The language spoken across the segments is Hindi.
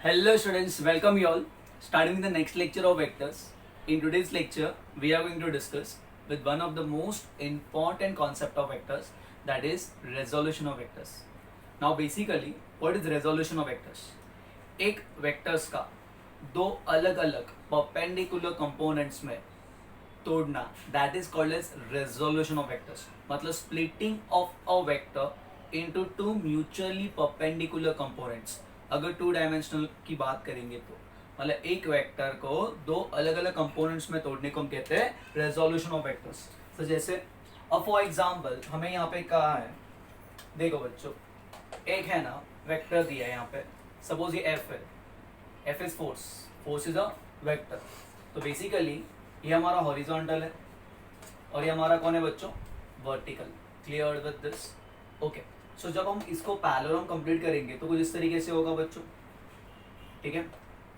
Hello students, welcome you all. Starting with the next lecture of vectors. In today's lecture, we are going to discuss with one of the most important concept of vectors, that is resolution of vectors. Now basically, what is resolution of vectors? एक vectors का दो अलग अलग perpendicular components में तोड़ना, that is called as resolution of vectors. मतलब splitting of a vector into two mutually perpendicular components. अगर टू डायमेंशनल की बात करेंगे तो मतलब एक वेक्टर को दो अलग अलग कंपोनेंट्स में तोड़ने को हम कहते हैं रेजोल्यूशन ऑफ वेक्टर्स. तो जैसे अब फॉर एग्जांपल हमें यहाँ पे कहा है, देखो बच्चों, एक है ना वेक्टर दिया है यहाँ पे, सपोज ये एफ है, F is force, force is a vector. तो बेसिकली ये हमारा हॉरिजॉन्टल है और ये हमारा कौन है बच्चों, vertical. Clear with this? Okay. So जब हम इसको पैरेललोग्राम कंप्लीट करेंगे तो कुछ इस तरीके से होगा बच्चों. ठीक है,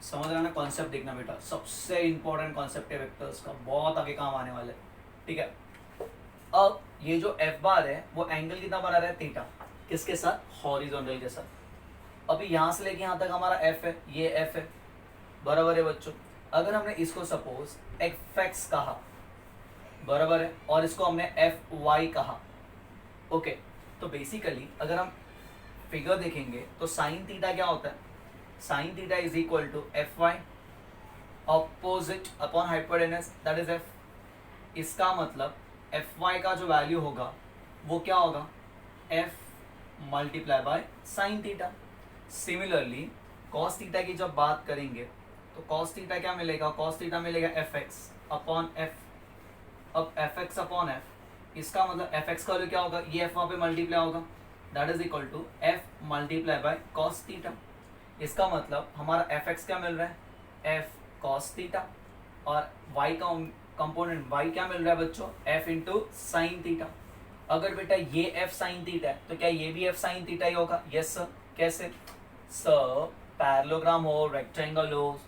समझ रहा ना कॉन्सेप्ट? देखना बेटा, सबसे इंपॉर्टेंट कॉन्सेप्ट है वेक्टर्स का, बहुत आगे काम आने वाला है. ठीक है, अब ये जो एफ बार है वो एंगल कितना बना रहा है, थीटा. किसके साथ? हॉरिजॉन्टल के साथ. अभी यहाँ से लेके यहाँ तक हमारा एफ है, ये एफ है, बराबर है बच्चों. अगर हमने इसको सपोज एफ एक्स कहा, बराबर है, और इसको हमने एफ वाई कहा. ओके, तो बेसिकली अगर हम फिगर देखेंगे तो साइन थीटा क्या होता है, sine theta is equal to F Y opposite upon hypotenuse, that is F. इसका मतलब एफ वाई का जो वैल्यू होगा वो क्या होगा, F multiply by sign theta. Similarly cos theta की जब बात करेंगे तो कॉस थीटा क्या मिलेगा, कॉस थीटा मिलेगा एफ एक्स अपॉन एफ. अब एफ एक्स अपॉन एफ, इसका मतलब एफ एक्स का वैल्यू क्या होगा, ये एफ वहाँ पे मल्टीप्लाई होगा, that is equal to F multiply by cos theta. इसका मतलब हमारा एफ एक्स क्या मिल रहा है, एफ कॉस थीटा, और वाई का कंपोनेंट वाई क्या मिल रहा है बच्चों, एफ इंटू साइन थीटा. अगर बेटा ये एफ साइन थीटा है तो क्या ये भी एफ साइन थीटा ही होगा? Yes sir. कैसे सर? पैरेललोग्राम हो, रेक्टेंगल हो,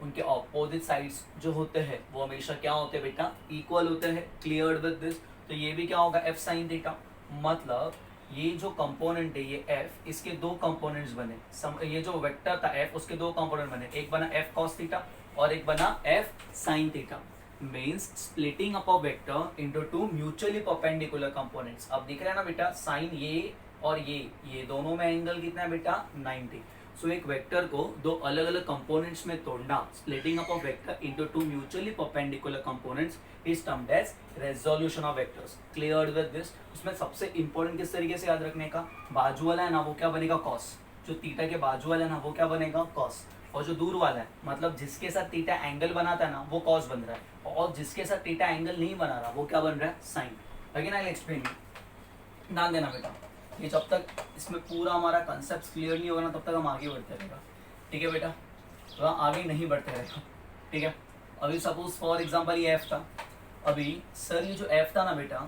उनके ऑपोजिट साइड्स जो होते हैं वो हमेशा क्या होते हैं बेटा, इक्वल होते हैं. Clear with this? तो ये भी क्या होगा, एफ साइन थीटा. मतलब ये जो कंपोनेंट है ये एफ, इसके दो कंपोनेंट्स बने. ये जो वेक्टर था एफ, उसके दो कंपोनेंट बने, एक बना एफ कॉस थीटा और एक बना F sine theta. Means splitting up a vector into two mutually perpendicular components. अब दिख रहा है ना बेटा, साइन ये और ये दोनों में एंगल कितना है बेटा, 90. सो एक वेक्टर को दो अलग अलग कंपोनेंट्स में तोड़ना, splitting up of vector into two mutually perpendicular components, is termed as resolution of vectors. Clear with this? उसमें सबसे इंपॉर्टेंट किस तरीके से याद रखने का, बाजू वाला है ना वो क्या बनेगा, कॉस. जो थीटा के बाजू वाला है ना वो क्या बनेगा, कॉस. और जो दूर वाला है, मतलब जिसके साथ थीटा एंगल बनाता है ना वो कॉस बन रहा है, और जिसके साथ थीटा एंगल नहीं बना रहा वो क्या बन रहा है, sine. Again I will explain. ध्यान देना बेटा, ये जब तक इसमें पूरा हमारा कंसेप्ट क्लियर नहीं होगा ना तब तक हम आगे बढ़ते रहेगा. ठीक है बेटा, तो आगे नहीं बढ़ते रहेगा. ठीक है, अभी सपोज फॉर एग्जांपल ये एफ था. अभी सर ये जो एफ था ना बेटा,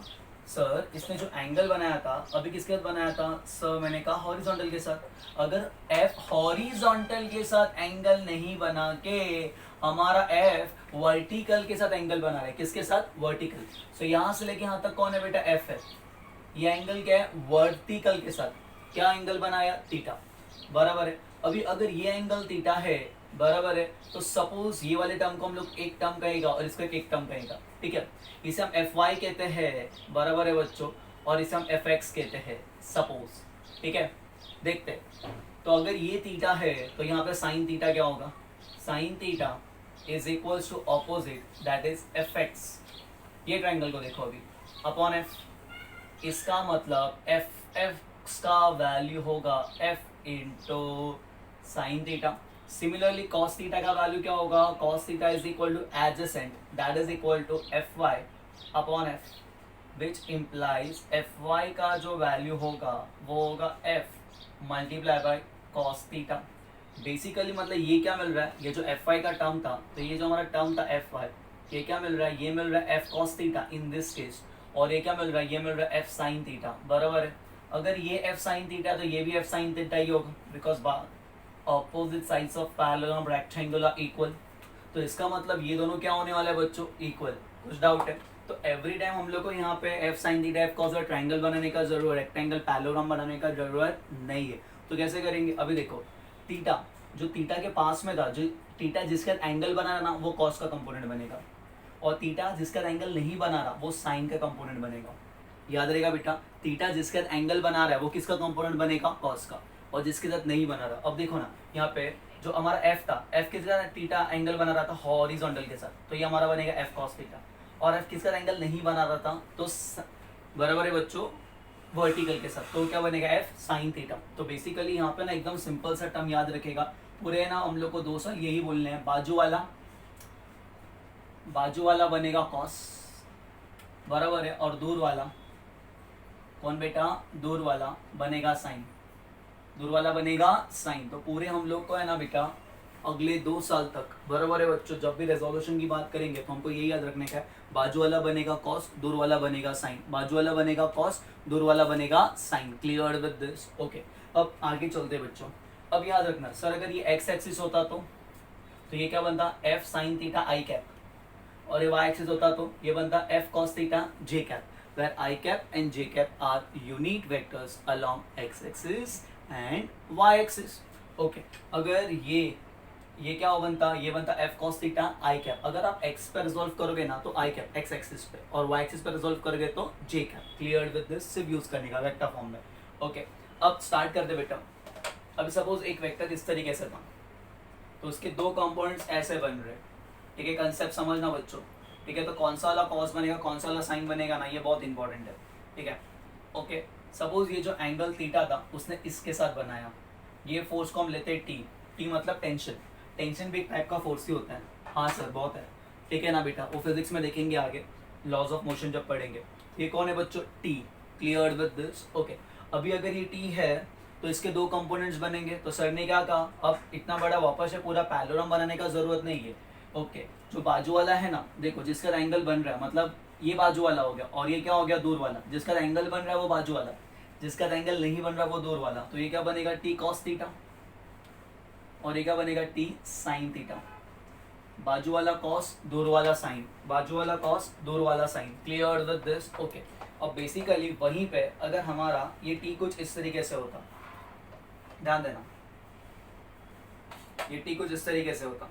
सर इसने जो एंगल बनाया था अभी किसके साथ बनाया था, सर मैंने कहा हॉरिजॉन्टल के साथ. अगर एफ हॉरिजॉन्टल के साथ एंगल नहीं बना के हमारा एफ वर्टिकल के साथ एंगल बना रहा है, किसके साथ, वर्टिकल. सो यहाँ से लेके यहाँ तक कौन है बेटा, एफ है. ये एंगल क्या है, वर्टिकल के साथ क्या एंगल बनाया, थीटा. बराबर है. अभी अगर ये एंगल थीटा है, बराबर है, तो सपोज ये वाले टर्म को हम लोग एक टर्म कहेगा और इसको एक टर्म कहेगा. ठीक है, इसे हम एफ वाई कहते हैं, बराबर है बच्चों, और इसे हम एफ एक्स कहते हैं सपोज. ठीक है, देखते हैं. तो अगर ये थीटा है तो यहाँ पे साइन थीटा क्या होगा, sine theta is equal to opposite, that is F X. ये ट्राइंगल को देखो अभी, अपॉन एफ. इसका मतलब एफ एक्स का वैल्यू होगा F into sine theta. Similarly cos theta का वैल्यू क्या होगा, cos theta is equal to adjacent, that is equal to F Y upon F, which implies F Y का जो वैल्यू होगा वो होगा F multiply by cos theta. Basically मतलब ये क्या मिल रहा है, ये जो एफ वाई का टर्म था, तो ये जो हमारा टर्म था एफ वाई, ये क्या मिल रहा है, ये मिल रहा है F cos theta in this case, और ये क्या मिल रहा है, ये मिल रहा है एफ साइन थीटा. बराबर है. अगर ये एफ साइन थीटा तो ये भी एफ साइन थीटा ही होगा, because opposite sides of parallelogram rectangle are equal. तो इसका मतलब ये दोनों क्या होने वाले हैं बच्चों, इक्वल. कुछ डाउट है तो एवरी टाइम हम लोग को यहाँ पे F sine theta F cos और ट्राइंगल बनाने का जरूरत, रेक्टेंगल पैरेललोग्राम बनाने का जरूरत नहीं है. तो कैसे करेंगे, अभी देखो थीटा जो थीटा के पास में था, जो थीटा जिसका एंगल बना रहा ना वो कॉस का कंपोनेंट बनेगा, और थीटा जिसका एंगल नहीं बना रहा वो साइन का कंपोनेंट बनेगा। याद रहेगा बेटा, थीटा जिसका एंगल बना रहा है वो किसका कंपोनेंट बनेगा, कॉस का, और जिसके साथ नहीं बना रहा। अब देखो ना यहाँ पे जो हमारा एफ था, एफ किसका थीटा एंगल बना रहा था हॉरिजॉन्टल के साथ, तो ये हमारा बनेगा एफ कॉस थीटा, और एफ किसका एंगल नहीं बना रहा था तो बराबर है बच्चों वर्टिकल के साथ, तो क्या बनेगा एफ साइन थीटा। तो बेसिकली यहाँ पे ना एकदम सिंपल सा टर्म याद रखेगा, पूरे ना हम लोग को 2 साल यही बोलने हैं, बाजू वाला बनेगा कॉस, बराबर है, और दूर वाला कौन बेटा, दूर वाला बनेगा साइन, दूर वाला बनेगा साइन। तो पूरे हम लोग को है ना बेटा अगले 2 साल तक, बराबर है बच्चों, जब भी रेजोल्यूशन की बात करेंगे तो हमको यही याद रखने का है, बाजू वाला बनेगा कॉस, दूर वाला बनेगा साइन, बाजू वाला बनेगा कॉस, दूर वाला बनेगा sine. Clear with this? Okay, अब आगे चलते बच्चों। अब याद रखना सर, अगर ये एक्स एक्सिस होता तो ये क्या बनता, एफ साइन थीटा आई कैप, और ये वाई एक्सिस होता तो ये बनता F cos theta J cap, where I cap and J cap are unit vectors along x axis and y axis. Okay, अगर ये क्या बनता, ये बनता f cos theta I cap। अगर आप x पे रिजोल्व करोगे ना तो I cap x एक्सिस पे, और y एक्सिस पे रिजोल्व करोगे तो J cap। Clear with this? सिर्फ यूज करने का वेक्टर फॉर्म में। ओके, अब स्टार्ट कर दे बेटा। अभी सपोज एक वेक्टर इस तरीके से था, तो उसके 2 कंपोनेंट्स ऐसे बन रहे, ठीक है, कंसेप्ट समझना बच्चों, ठीक है। तो कौन सा वाला कॉस बनेगा, कौन सा वाला साइन बनेगा ना, ये बहुत इंपॉर्टेंट है, ठीक है। ओके, सपोज ये जो एंगल थीटा था उसने इसके साथ बनाया, ये फोर्स को हम लेते हैं टी, टी मतलब टेंशन, टेंशन भी एक टाइप का फोर्स ही होता है। हाँ सर बहुत है, ठीक है ना बेटा, वो फिजिक्स में देखेंगे आगे, लॉज ऑफ मोशन जब पढ़ेंगे। ये कौन है बच्चों, T. Clear with this? Okay, अभी अगर ये टी है तो इसके 2 कंपोनेंट्स बनेंगे, तो सर ने क्या कहा, अब इतना बड़ा वापस है पूरा पैरेललोग्राम बनाने का जरूरत नहीं है। ओके, जो बाजू वाला है ना, देखो जिसका एंगल बन रहा है, मतलब ये बाजू वाला हो गया, और ये क्या हो गया, दूर वाला। जिसका एंगल बन रहा है वो बाजू वाला, जिसका एंगल नहीं बन रहा वो दूर वाला। तो ये क्या बनेगा, टी कॉस थीटा, और ये क्या बनेगा, टी साइन थीटा। बाजू वाला कॉस, दूर वाला साइन, बाजू वाला कॉस, दूर वाला sine. Clear with this? Okay, अब बेसिकली वहीं पे अगर हमारा ये टी कुछ इस तरीके से होता, ध्यान देना, ये टी कुछ इस तरीके से होता,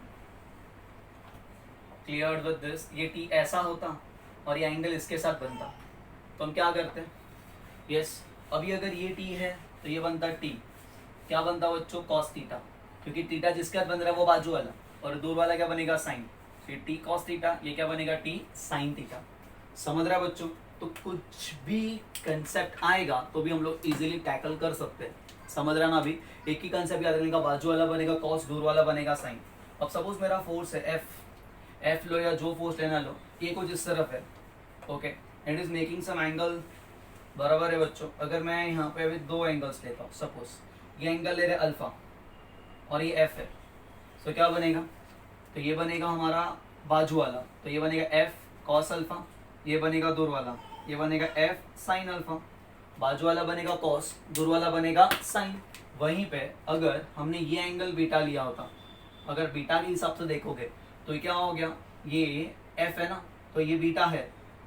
क्लियर विद दिस, ये टी ऐसा होता और ये एंगल इसके साथ बनता, तो हम क्या करते हैं, यस, अभी अगर ये टी है तो ये बनता टी, क्या बनता बच्चों, कॉस थीटा, क्योंकि थीटा जिसके साथ बन रहा है वो बाजू वाला, और दूर वाला क्या बनेगा, साइन, फिर टी कॉस थीटा, ये क्या बनेगा, टी साइन थीटा। समझ रहा है बच्चों? तो कुछ भी कंसेप्ट आएगा तो भी हम लोग इजीली टैकल कर सकते हैं। समझ रहा ना? अभी एक ही कंसेप्ट याद रखने का, बाजू वाला बनेगा कॉस, दूर वाला बनेगा साइन। अब सपोज मेरा फोर्स है एफ लो या जो फोर्स लेना लो, ये कुछ इस तरफ है, okay, it is making some angle, बराबर है बच्चों। अगर मैं यहाँ पे अभी 2 एंगल्स लेता हूँ, सपोज ये एंगल ले रहे अल्फा और ये एफ है, तो क्या बनेगा, तो ये बनेगा हमारा बाजू वाला, तो ये बनेगा एफ कॉस अल्फा, ये बनेगा दूर वाला, ये बनेगा एफ साइन अल्फा। बाजू वाला बनेगा कॉस, दूर वाला बनेगा साइन। वहीं पे अगर हमने ये एंगल बीटा लिया होता, अगर बीटा के हिसाब से देखोगे तो ये क्या हो गया, ये एफ है ना, तो ये बीटा है,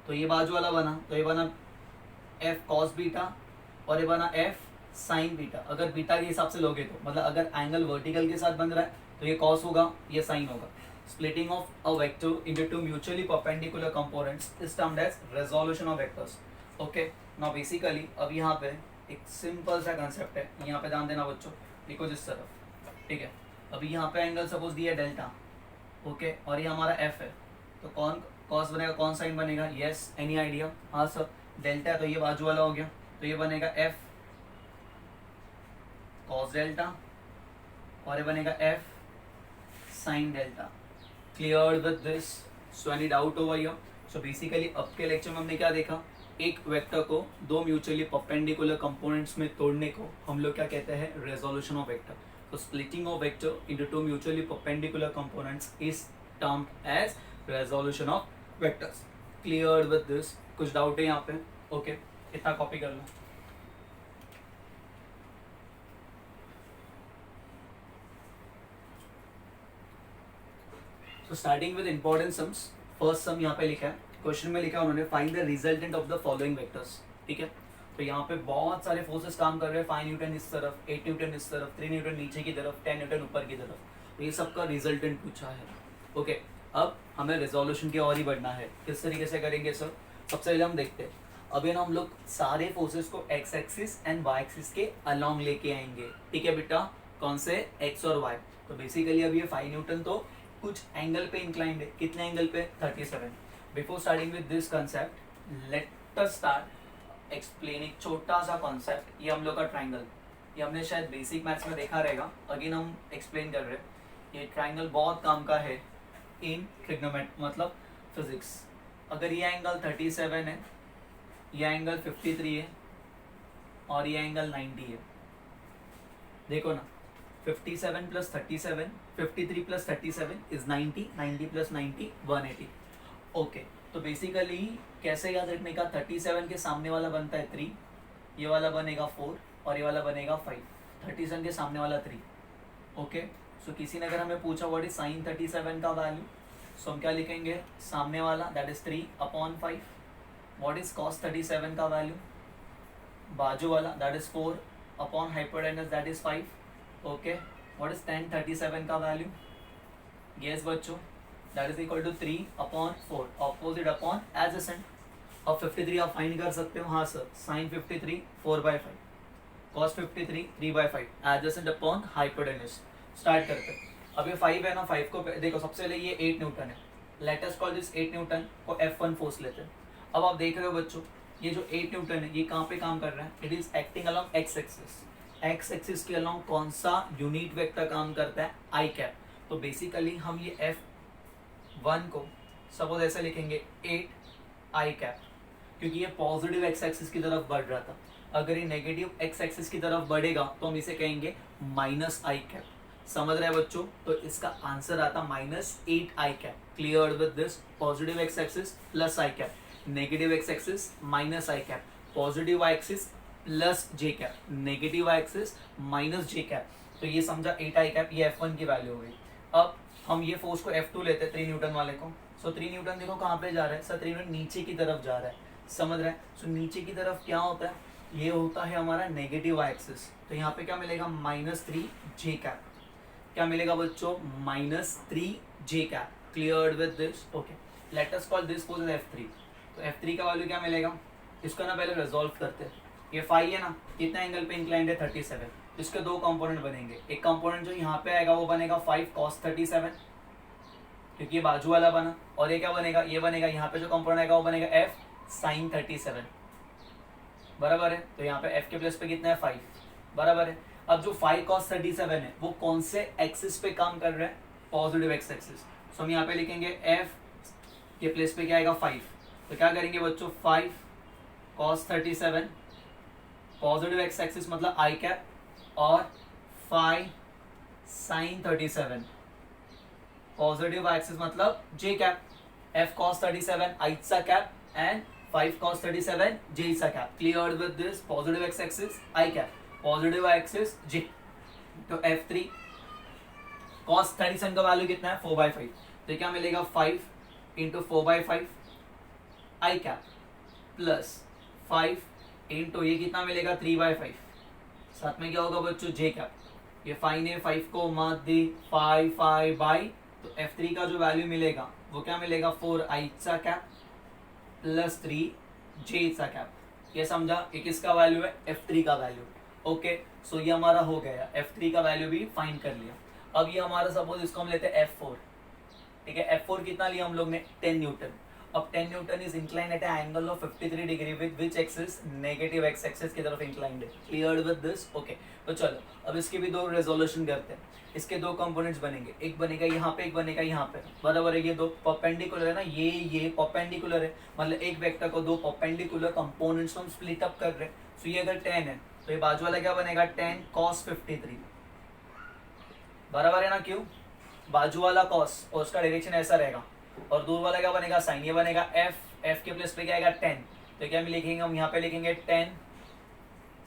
तो ये बाजू वाला बना, तो ये बना एफ कॉस बीटा, और ये बना एफ साइन बीटा। अगर बीटा के हिसाब से लोगे तो मतलब अगर एंगल वर्टिकल के साथ बन रहा है तो ये कॉस होगा, ये साइन होगा। Splitting of a vector into 2 mutually perpendicular components is termed as resolution of vectors. Okay, now basically अब यहाँ पे एक सिंपल सा कंसेप्ट है, यहाँ पे ध्यान देना बच्चों, देखो जिस तरफ, ठीक है, अभी यहाँ पे एंगल सपोज दिया डेल्टा, ओके, और ये हमारा एफ है, तो कौन कॉस बनेगा, कौन साइन बनेगा, यस, एनी आइडिया? हाँ सर, डेल्टा है तो ये बाजू वाला हो गया, तो ये बनेगा एफ कॉस डेल्टा, और ये बनेगा F sine delta. Clear with this? So any doubt over here? So basically अब के लेक्चर में हमने क्या देखा, एक वेक्टर को 2 म्यूचुअली परपेंडिकुलर कंपोनेंट्स में तोड़ने को हम लोग क्या कहते हैं, रेजोल्यूशन ऑफ वेक्टर। तो splitting of vector into 2 mutually perpendicular components is termed as resolution of vectors. Clear with this? कुछ डाउट है यहाँ पे? ओके, इतना कॉपी कर लो। तो starting with important sums, first sum यहाँ पे लिखा है, क्वेश्चन में लिखा है उन्होंने, find the resultant of the following vectors. ठीक है, तो यहाँ पे बहुत सारे फोर्सेस काम कर रहे हैं, 5 न्यूटन इस तरफ, 8 न्यूटन इस तरफ, 3 न्यूटन नीचे की तरफ, 10 न्यूटन ऊपर की तरफ, तो ये सबका रिजल्टेंट पूछा है। ओके, अब हमें रेजोल्यूशन की ओर ही बढ़ना है। किस तरीके से करेंगे सर? सबसे पहले हम देखते हैं, अभी ना हम लोग सारे फोर्सेस को X axis and Y axis के अलोंग लेके आएंगे। ठीक है बेटा, कौन से? एक्स और वाई। तो बेसिकली अब ये 5 न्यूटन तो कुछ एंगल पे इंक्लाइंड है। कितने एंगल पे? 37। Before starting with this concept, let us start explaining छोटा सा कॉन्सेप्ट। ये हम लोग का ट्राइंगल, ये हमने शायद बेसिक मैथ्स में देखा रहेगा, अगेन हम एक्सप्लेन कर रहे हैं। ये ट्राइंगल बहुत काम का है इन ट्रिग्नोमेट्री, मतलब फिजिक्स। अगर ये एंगल 37 है, ये एंगल 53 है और ये एंगल 90 है, देखो ना, 57 plus 37, 53 plus 37 is 90, 90 plus 90 180। Okay, तो बेसिकली कैसे याद रखने का? 37 के सामने वाला बनता है 3, ये वाला बनेगा 4 और ये वाला बनेगा 5। 37 के सामने वाला 3। ओके, सो किसी ने अगर हमें पूछा व्हाट इज साइन 37 का वैल्यू, सो हम क्या लिखेंगे? सामने वाला that is 3/5। What is cos 37 का वैल्यू? बाजू वाला that is 4 hypotenuse that is 5। Okay, what is tan 37 का वैल्यू? यस बच्चों, that is equal to 3/4, opposite upon adjacent. अब 53 आप फाइंड कर सकते हो। हाँ sir, sine 53 4/5, cos 53 3/5, adjacent upon hypotenuse. Start करते हैं। अब ये 5 है ना, 5 को देखो, सबसे पहले ये 8 न्यूटन है। Late us call this 8 Newton को F1 फोर्स लेते हैं। अब आप देख रहे हो बच्चों, ये जो 8 न्यूटन है ये कहाँ पे काम कर रहा है? It is acting along X axis. X axis के अलोंग कौन सा यूनिट वेक्टर काम करता है? आई कैप। तो बेसिकली हम ये F1 को सपोज ऐसे लिखेंगे 8 आई कैप, क्योंकि ये पॉजिटिव एक्स एक्सिस की तरफ बढ़ रहा था। अगर ये नेगेटिव एक्स एक्सिस की तरफ बढ़ेगा तो हम इसे कहेंगे माइनस आई कैप। समझ रहे हैं बच्चों? तो इसका आंसर आता -8 I cap. Clear with this? Positive X axis plus I cap, negative X axis minus I cap, positive Y axis plus J cap, negative Y axis minus J cap. तो ये समझा 8 आई कैप, ये F1 की वैल्यू हो गई। अब हम ये फोर्स को F2 लेते हैं, 3 न्यूटन वाले को। सो 3 न्यूटन देखो कहाँ पे जा रहा है सर? 3 न्यूटन नीचे की तरफ जा रहा है। समझ रहे हैं? सो नीचे की तरफ क्या होता है? ये होता है हमारा नेगेटिव वाई एक्सिस। तो यहाँ पे क्या मिलेगा? -3 जे कैप। क्या मिलेगा बच्चों? -3 J cap. Cleared with this? Okay, let us call this force F3। तो F3 का वैल्यू क्या मिलेगा? इसको ना पहले रिजॉल्व करते हैं। ये 5 है ना, कितना एंगल पे इंक्लाइंड है? 37। इसके दो कंपोनेंट बनेंगे। एक कंपोनेंट जो यहाँ पे आएगा वो बनेगा 5 cos 37, क्योंकि ये बाजू वाला बना। और ये क्या बनेगा? ये बनेगा, यहाँ पे जो कंपोनेंट आएगा वो बनेगा F sin 37। बराबर है? तो यहाँ पे F के प्लेस पे कितना है? 5। बराबर है? अब जो 5 cos 37 है वो कौन से एक्सिस पे काम कर रहा है? Positive X axis. सो हम यहाँ पे लिखेंगे F के प्लेस पे क्या आएगा? 5। तो क्या करेंगे बच्चों? 5 cos 37 पॉजिटिव एक्स एक्सिस मतलब आई कैप, और 5 sin 37 पॉजिटिव एक्सिस मतलब J cap. F cos 37 I सा कैप एंड 5 cos 37 जे सा cap. Clear with this? Positive X axis I cap, positive axis J. तो F3 cos 37 का वैल्यू कितना है? 4/5। तो क्या मिलेगा? 5 इंटू 4/5 आई कैप प्लस 5 इंटू ये कितना मिलेगा? 3/5। साथ में क्या होगा बच्चों? जे कैप। ये 5 ने 5 को मार दी, 5 बाई, तो F3 का जो वैल्यू मिलेगा वो क्या मिलेगा? 4 आई सा कैप प्लस 3 जे सा कैप। ये समझा? ये किसका वैल्यू है? F3 का वैल्यू। ओके, सो ये हमारा हो गया, F3 का वैल्यू भी फाइंड कर लिया। अब ये हमारा सपोज इसको हम लेते हैं F4। ठीक है, F4 कितना लिया हम लोग ने? 10 न्यूटन। अब 10 Newton is inclined at angle of 53 degree with which axis? Negative X axis की तरफ इंक्लाइंड है। Clear with this? ओके, तो चलो अब इसके भी दो रेजोल्यूशन करते हैं। इसके दो कंपोनेंट्स बनेंगे, एक बनेगा यहाँ पे, एक बनेगा यहाँ पे। बराबर है? ये दो परपेंडिकुलर है ना, ये परपेंडिकुलर है, मतलब एक वेक्टर को दो परपेंडिकुलर कंपोनेंट्स हम स्प्लिट अप कर रहे हैं। तो ये अगर 10 है तो ये बाजू वाला क्या बनेगा? 10 cos 53। बराबर है ना? क्यों? बाजू वाला cos और उसका डायरेक्शन ऐसा रहेगा, और दूर वाला क्या बनेगा? साइन। ये बनेगा F के प्लेस पे क्या आएगा? 10। तो क्या लिखेंगे हम? यहाँ पे लिखेंगे 10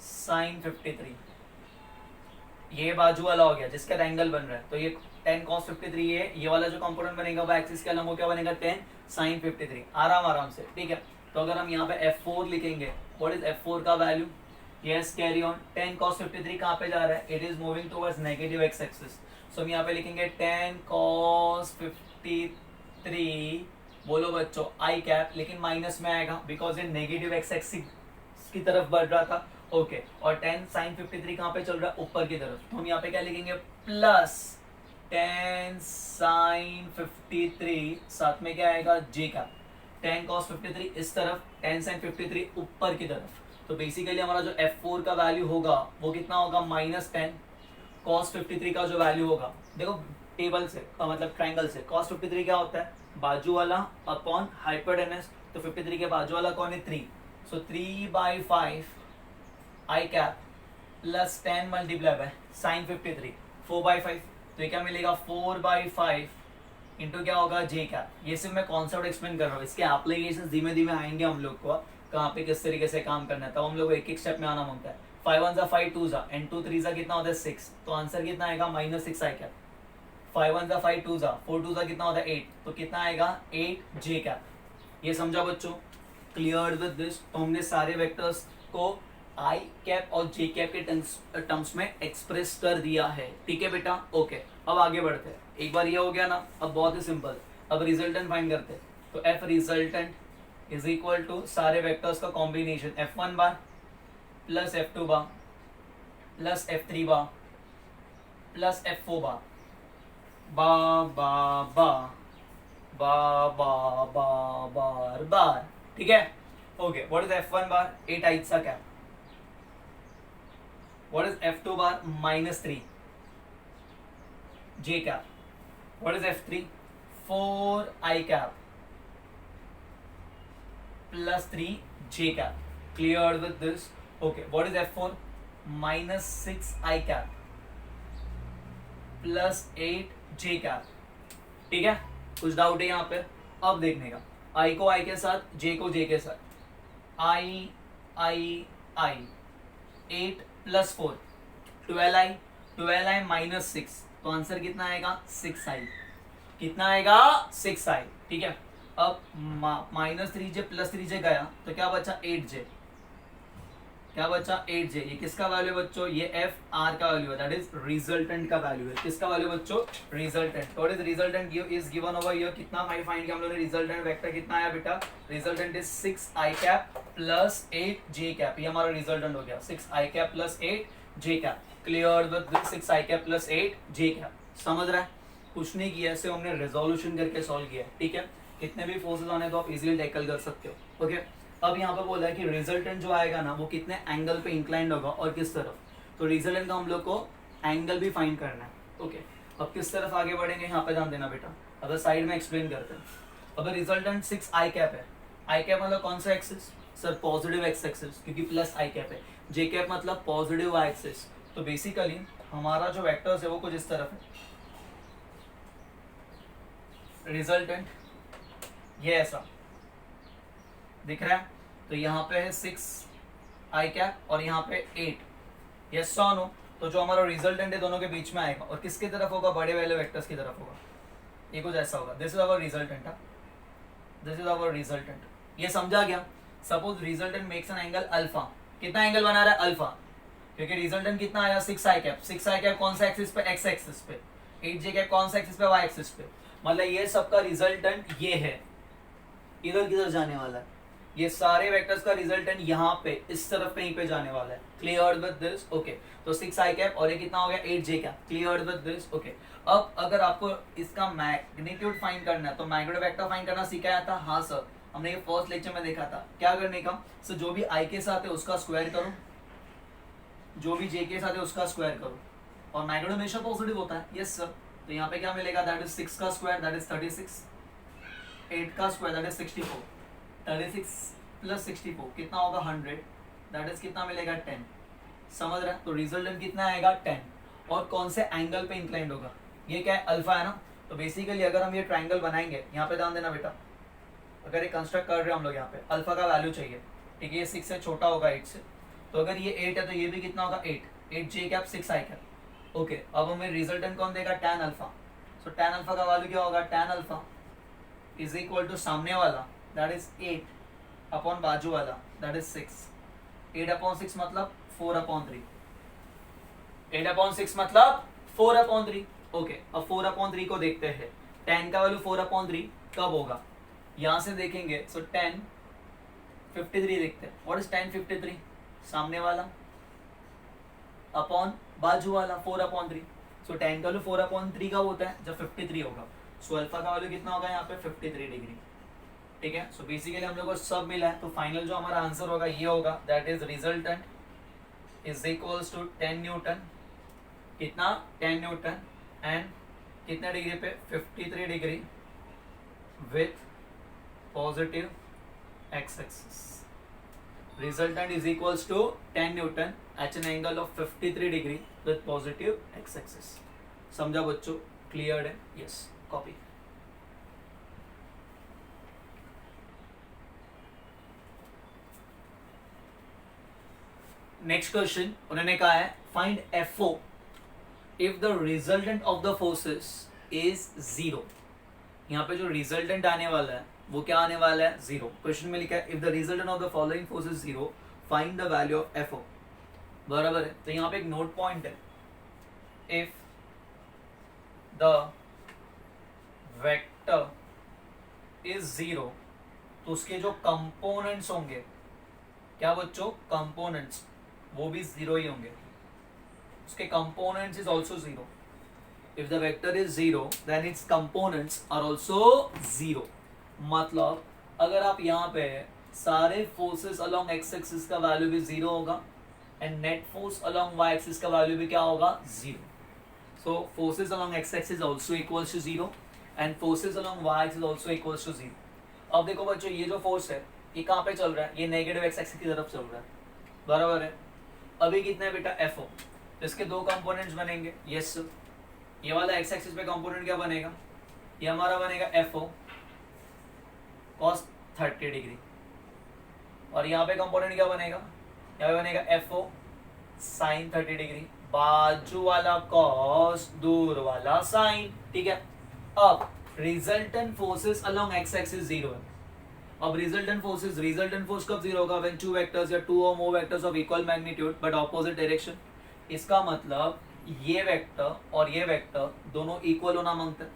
sin 53। ये बाजू वाला हो गया जिसका एंगल बन रहा है। तो ये 10 cos 53 है, ये वाला जो कंपोनेंट बनेगा वो एक्सिस के अलग वो क्या बनेगा? 10 sin 53। आराम से, ठीक है। तो अगर हम यहाँ पे F4 लिखेंगे, व्हाट इज F4 का value? Yes, carry on. 10 cos 53 कहाँ पे जा रहा है? It is moving towards negative X axis, so हम यहाँ पे लिखेंगे 10 cos 53, बोलो बच्चों आई कैप, लेकिन माइनस में आएगा बिकॉज ये नेगेटिव एक्स एक्सिस की तरफ बढ़ रहा था। ओके, और 10 sin 53 कहाँ पे चल रहा है? ऊपर की तरफ, तो हम यहाँ पे क्या लिखेंगे? प्लस 10 sin 53, साथ में क्या आएगा? जे कैप। 10 cos 53 इस तरफ, 10 sin 53 ऊपर की तरफ, तो बेसिकली हमारा जो F4 का वैल्यू होगा वो कितना होगा? -10 cos 53 का जो वैल्यू होगा, देखो टेबल से मतलब ट्रायंगल से, cos 53 क्या होता है? बाजू वाला अपॉन हाइपोटेनस, तो 53 के बाजू वाला कौन है? 3, so 3/5 I cap plus 10 multiply by sine 53, 4/5, तो ये क्या मिलेगा? 4/5 इंटू क्या होगा? जे कैप। ये सिर्फ मैं कॉन्सेप्ट एक्सप्लेन कर रहा हूँ, इसके एप्लीकेशन धीमे धीमे आएंगे हम लोग को, कहाँ पे किस तरीके से काम करना है, तब हम लोग को एक एक स्टेप में आना मांगता है। 5 1 जा 5 2 जा एंड 2 3 जा कितना होता है? 6, तो आंसर कितना आएगा? -6 आई कैप। 5 1 जा 5 2 जा 4 2 जा कितना होता है? 8, तो कितना आएगा? 8 जे कैप। ये समझा बच्चों? Clear with this? तो हमने सारे वेक्टर्स को आई कैप और जे कैप के टर्म्स में एक्सप्रेस कर दिया है, ठीक है बेटा? ओके, अब आगे बढ़ते हैं। एक बार ये हो गया ना, अब बहुत ही सिंपल, अब रिजल्टेंट फाइंड करते हैं। तो F resultant is equal to सारे वेक्टर्स का combination, F1 bar plus F2 bar plus F3 bar plus F4 bar, बा बा बा बा बा बा बार बार, ठीक है? ओके, व्हाट इज F1 बार? 8 आइट्स का cap. What is F2 bar? -3 J cap. What is F3? 4 I cap plus 3 J cap. Clear with this? Okay, what is F4? -6 I cap plus 8 J cap, ठीक है? कुछ डाउट है यहाँ पे? अब देखने का, आई को आई के साथ, जे को जे के साथ, आई आई आई 8 प्लस 4 12 आई, 12 आई -6, तो आंसर कितना आएगा? 6 आई। कितना आएगा? 6 आई, ठीक है? अब -3j प्लस 3j गया, तो क्या बचा? 8j। क्या बचा? 8j। ये किसका वैल्यू है बच्चों? ये एफ आर का वैल्यू है, दैट इज रिजल्टेंट का वैल्यू है। किसका वैल्यू बच्चों? Resultant. What is resultant? Is given over here. कितना फाइंड किया हम लोगों ने? रिजल्टेंट वेक्टर कितना आया बेटा? Resultant is 6 I cap plus 8 J cap. ये हमारा रिजल्टेंट हो गया, 6 I cap plus 8 J cap. Clear with 6 I cap plus 8 J cap. समझ रहा है? कुछ नहीं किया, ऐसे हमने रेजोल्यूशन करके सॉल्व किया, ठीक है? कितने भी फोर्सेस आने तो आप इजीली टैकल कर सकते हो। ओके, अब यहाँ पे बोला है कि रिजल्टेंट जो आएगा ना वो कितने एंगल पे इंक्लाइंड होगा और किस तरफ, तो रिजल्टेंट का हम लोग को एंगल भी फाइंड करना है। ओके, अब किस तरफ आगे बढ़ेंगे यहाँ पे ध्यान देना बेटा। अगर साइड में एक्सप्लेन करते हैं, अगर रिजल्टेंट 6 आई कैप है, आई कैप मतलब कौन सा axis? Sir positive X axis, क्योंकि प्लस आई कैप है। जे कैप मतलब पॉजिटिव वाई एक्सिस। तो बेसिकली हमारा जो वेक्टर्स है वो कुछ इस तरफ है। रिजल्टेंट ये ऐसा दिख रहा है, तो यहाँ पे है 6 आई कैप और यहाँ पे 8। यस और नो? तो जो हमारा रिजल्टेंट है दोनों के बीच में आएगा और किसकी तरफ होगा? बड़े वाले वेक्टर्स की तरफ होगा। ये कुछ ऐसा होगा। This is our resultant, this is our resultant. ये समझा गया? Suppose resultant makes an angle alpha. कितना एंगल बना रहा है? अल्फा, क्योंकि रिजल्टेंट कितना आया? 6 आई कैप। 6 आई कैप कौन सा एक्सिस पे? एक्स एक्सिस पे। 8 जे कैप कौन सा एक्सिस पे? वाई एक्सिस पे। मतलब ये सबका रिजल्टेंट ये है, इधर किधर जाने वाला है। ये सारे वेक्टर्स का रिजल्टेंट यहाँ पे इस तरफ कहीं पे जाने वाला है। Clear with this? ओके, तो 6 आई कैप और ये कितना हो गया? 8 J cap. Clear with this? Okay, अब अगर आपको इसका मैग्नीट्यूड फाइंड करना है तो मैग्नीट्यूड वेक्टर फाइंड करना सिखाया था। हाँ सर, हमने ये फर्स्ट लेक्चर में देखा था। क्या करने का? सर जो भी आई के साथ है उसका स्क्वायर करो, जो भी जे के साथ है उसका स्क्वायर करो, और मैग्नीट्यूड हमेशा पॉजिटिव होता है। यस सर, तो यहाँ पे क्या मिलेगा? दैट इज 6 का स्क्वायर, दैट इज 36, 8 का स्क्वायर दैट इज 64, 36 प्लस 64 कितना होगा? 100, दैट इज कितना मिलेगा? 10। समझ रहा है? तो रिजल्टेंट कितना आएगा? 10। और कौन से एंगल पे इंक्लाइंड होगा? ये क्या है? अल्फा है ना। तो बेसिकली अगर हम ये ट्राइंगल बनाएंगे, यहाँ पे ध्यान देना बेटा, अगर ये कंस्ट्रक्ट कर रहे हैं हम लोग, यहाँ पे अल्फा का वैल्यू चाहिए, ठीक है? ये 6 से छोटा होगा 8 से, तो अगर ये 8 है तो ये भी कितना होगा? 8 J cap 6 I cap. Okay, अब हमें रिजल्टेंट कौन देगा? Tan alpha. So tan alpha का वैल्यू क्या होगा? Tan alpha is equal to सामने वाला दैट इज 8 अपॉन बाजू वाला दैट इज 6, 8/6 मतलब 4/3, 8/6 मतलब 4/3। ओके, अब 4/3 को देखते हैं, 10 का वैल्यू 4/3 कब होगा, यहां से देखेंगे। सो 10 53 देखते हैं, व्हाट इज 10 53, सामने वाला अपॉन बाजू वाला 4/3। सो 10 का वैल्यू 4/3 का होता है जब 53 होगा। सो अल्फा का वैल्यू कितना होगा यहाँ पे 53 डिग्री। ठीक है, सो बेसिकली हम लोग को सब मिला है, तो फाइनल जो हमारा आंसर होगा ये होगा, that is resultant is equals to 10 newton, कितना 10 न्यूटन एंड कितने डिग्री पे 53 degree with positive X axis. Resultant is equals to 10 Newton at an angle of 53 degree with positive x-axis. समझा बच्चों, क्लियर है? Yes, copy. नेक्स्ट क्वेश्चन उन्होंने कहा है find FO if the resultant of the forces is 0। यहाँ पे जो रिजल्टेंट आने वाला है वो क्या आने वाला है, 0। क्वेश्चन में लिखा है if the resultant of the following force is 0 find the value of FO। बराबर है, तो यहाँ पे एक नोट पॉइंट है, इफ द वेक्टर इज 0 तो उसके जो कंपोनेंट्स होंगे, क्या बच्चों, कंपोनेंट्स वो भी 0 ही होंगे, उसके components is also 0। If the vector is 0 then its components are also 0। मतलब अगर आप यहाँ पे सारे फोर्सेस अलोंग एक्स एक्सिस का वैल्यू भी 0 होगा and net force along Y axis का वैल्यू भी क्या होगा, 0। So forces along X axis also equals to 0 and forces along Y axis also equals to 0। अब देखो बच्चों, ये जो फोर्स है ये कहाँ पे चल रहा है, ये नेगेटिव एक्स एक्सिस की तरफ चल रहा है, बराबर है। अभी कितना है बेटा, FO, इसके दो कंपोनेंट्स बनेंगे, यस। ये वाला एक्स एक्सिस पे कंपोनेंट क्या बनेगा, ये हमारा बनेगा FO cos 30 डिग्री, और यहाँ पे कंपोनेंट क्या बनेगा, यहाँ पे बनेगा FO sin 30 डिग्री, बाजू वाला cos दूर वाला sin। ठीक है, अब resultant forces along X axis 0 है। अब रिजल्टेंट फोर्स कब 0 होगा, व्हेन टू वेक्टर्स या two or more vectors of equal magnitude but opposite direction. इसका मतलब ये वेक्टर और ये वेक्टर दोनों इक्वल होना मांगते हैं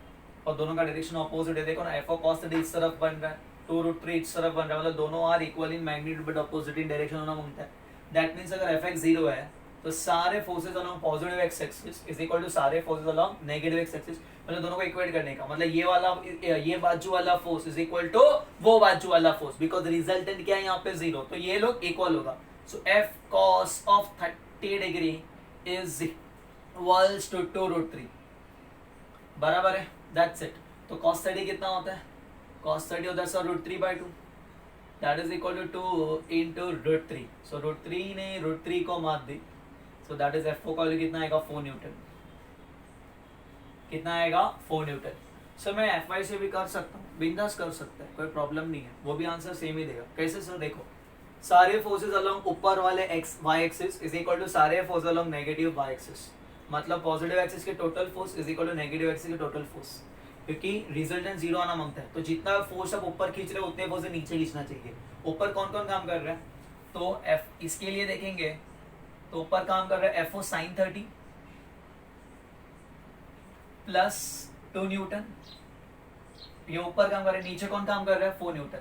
और दोनों का डायरेक्शन ऑपोजिट है। देखो ना, FO cos 30 इस तरफ बन रहा है, 2√3 इस तरफ बन रहा है, मतलब दोनों are equal in magnitude but opposite in direction होना मांगता है। दैट मींस अगर Fx 0 है तो सारे forces along positive X axis is equal to सारे forces along negative X axis, मतलब दोनों को इक्वेट करने का मतलब ये बाजू वाला फोर्स इज इक्वल टू वो बाजू वाला फोर्स, बिकॉज रिजल्टेंट क्या है यहाँ पे 0, तो ये लोग इक्वल होगा। So F cos of 30 degree is equals to 2√3, बराबर है, दैट्स इट। तो cos 30 कितना होता है, cos 30 होता है sir √3/2, that is equal to 2 into √3। So √3 ने √3 को मार दी, सो दैट इज FO का वैल्यू कितना आएगा, 4 न्यूटन। कितना आएगा, 4 न्यूटन। सर मैं FY से भी कर सकता हूँ, बिंदास कर सकता है, कोई प्रॉब्लम नहीं है, वो भी आंसर सेम ही देगा। कैसे सर, देखो सारे फोर्सेस अलोंग ऊपर वाले X Y axis is equal to सारे force along negative Y axis, मतलब पॉजिटिव एक्सिस के total force is equal to negative axis के टोटल फोर्स, क्योंकि रिजल्टेंट 0 आना मांगता है। तो जितना फोर्स आप ऊपर खींच रहे हो उतने फोर्स नीचे खींचना चाहिए। ऊपर कौन कौन काम कर रहा है, तो F इसके लिए देखेंगे तो ऊपर काम कर रहा है FO sin 30 प्लस 2 न्यूटन, ये ऊपर काम कर रहा है, नीचे कौन काम कर रहा है, 4 न्यूटन,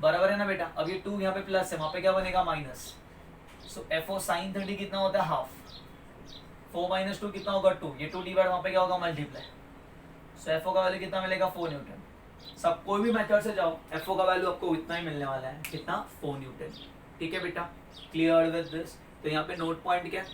बराबर है ना बेटा। अब ये 2 यहाँ पे प्लस है, वहां पे क्या बनेगा, माइनस। सो FO sin 30 कितना होता है, हाफ, 4 - 2 कितना होगा, 2, ये 2 डिवाइड वहां पे क्या होगा, मल्टीप्लाई। सो FO का वैल्यू कितना मिलेगा, 4 न्यूटन। सब कोई भी मेथड से जाओ, FO का वैल्यू आपको इतना ही मिलने वाला है, कितना, 4 न्यूटन। ठीक है बेटा, क्लियर विद दिस। तो यहाँ पे नोट पॉइंट क्या,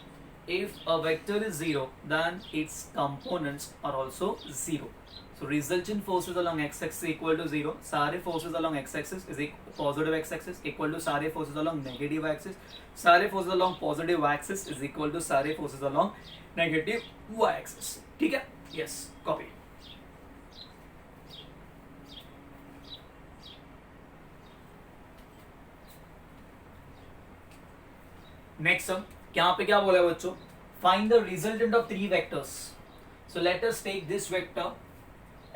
if a vector is 0 then its components are also 0। So resultant forces along x-axis equal to 0. सारे forces along x-axis is positive x-axis equal to सारे forces along negative axis. सारे forces along positive y-axis is equal to सारे forces along negative y-axis. ठीक है? Yes. Copy. Next sum. यहाँ पे क्या बोला है बच्चों? Find the resultant of 3 vectors. So let us take this vector.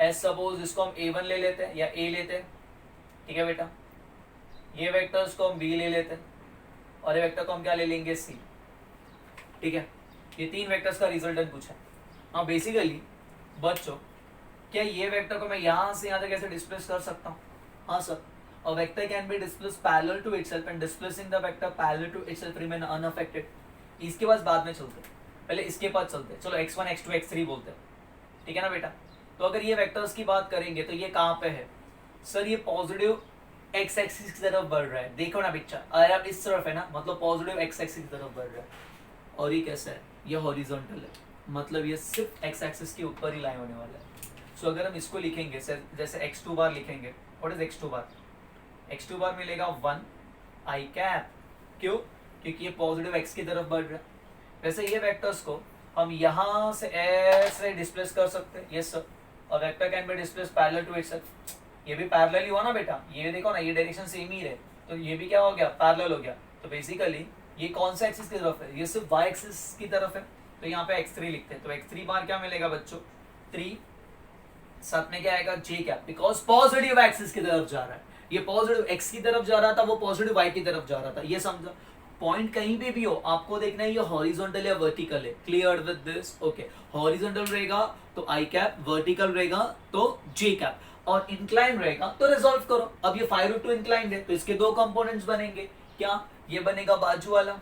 S suppose इसको हम A1 ले लेते हैं या A लेते हैं, ठीक है बेटा। ये वेक्टर्स को हम बी ले लेते हैं और ये वेक्टर को हम क्या ले लेंगे, सी। ठीक है, ये 3 वेक्टर्स का रिजल्टेंट पूछा है। हाँ बेसिकली बच्चों, क्या ये वेक्टर को मैं यहाँ से यहाँ तक कैसे डिस्प्लेस कर सकता हूँ? हाँ sir, a vector can be displaced parallel to itself and displacing the vector parallel to itself remain unaffected. इसके पास बाद में चलते हैं, पहले इसके पास चलते हैं। चलो x1 x2 x3 बोलते हैं, ठीक है ना बेटा। तो अगर ये वेक्टर्स की बात करेंगे तो ये कहाँ पे है सर? ये पॉजिटिव x एक्सिस की तरफ बढ़ रहा है, देखो ना पिक्चर, अगर आप इस तरफ है ना मतलब पॉजिटिव x एक्सिस की तरफ बढ़ रहा है। और ये कैसा है? ये हॉरिजॉन्टल है, मतलब ये सिर्फ x एक्सिस के ऊपर ही लाई होने वाला है। सो अगर हम इसको लिखेंगे जैसे x2 बार लिखेंगे, what is x2 bar? x2 बार मिलेगा 1 i कैप। क्यों? क्योंकि ये पॉजिटिव x की तरफ बढ़ रहा है। वैसे ये वेक्टर्स को हम यहाँ से ऐसे डिस्प्लेस कर सकते हैं, यस सर। और vector can be displace parallel to itself. ये भी पैरेलल ही हुआ ना बेटा, ये देखो ना, ये डायरेक्शन सेम ही है, तो ये भी क्या हो गया, पैरेलल हो गया। तो बेसिकली ये कौन सा एक्सिस की तरफ है? ये सिर्फ y एक्सिस की तरफ है, तो यहाँ पे x3 लिखते हैं। तो x3 बार क्या मिलेगा बच्चों? 3, साथ में क्या आएगा, j cap, because positive axis की तरफ जा रहा है। ये पॉजिटिव x की तरफ जा रहा था, वो पॉजिटिव y की तरफ जा रहा था। ये समझा? पॉइंट कहीं पे भी हो आपको देखना है ये हॉरिजॉन्टल या वर्टिकल है। Clear with this? Okay, horizontal रहेगा तो i कैप, वर्टिकल रहेगा तो j कैप, और इंक्लाइन रहेगा तो रिजॉल्व करो। अब ये 5√2 इंक्लाइंड है तो इसके 2 कंपोनेंट्स बनेंगे। क्या? ये बनेगा बाजू वाला,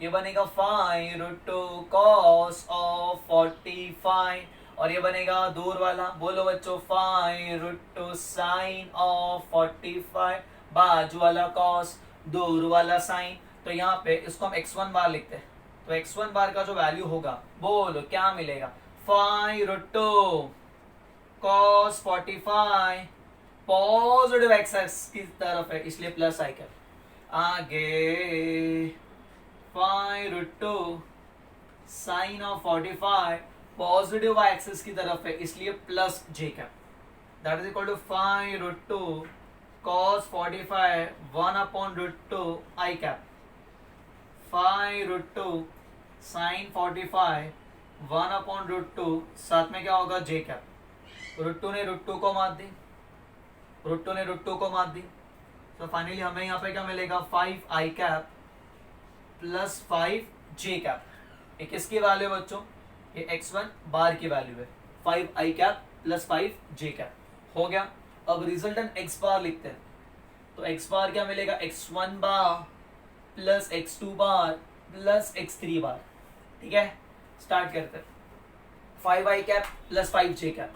ये बनेगा 5√2 cos ऑफ 45, और ये बनेगा दूर वाला, बोलो बच्चों, 5√2 sin ऑफ 45, बाजू वाला cos, दूर वाला sin। तो यहाँ पे इसको हम x1 बार लिखते हैं। तो x1 बार का जो वैल्यू होगा, बोलो क्या मिलेगा, 5√2 cos 45, पॉजिटिव एक्सिस की तरफ है इसलिए प्लस आई कैप। आगे 5√2 sin ऑफ 45, पॉजिटिव एक्सिस की तरफ है इसलिए plus j cap. That is equal to 5√2 cos 45 1/√2 i cap, 5√2 sin 45 1/√2, साथ में क्या होगा, j कैप। √2 ने √2 को मार दी, √2 ने √2 को मार दी। तो फाइनली हमें यहाँ पे क्या मिलेगा, 5i cap plus 5j cap. ये किसकी वैल्यू है बच्चों? ये x1 बार की वैल्यू है, 5i cap plus 5j cap. हो गया। अब रिजल्टेंट x बार लिखते हैं। तो x बार क्या मिलेगा, x1 बार प्लस x2 बार प्लस x3 बार। ठीक है, स्टार्ट करते हैं। 5i cap plus 5j cap,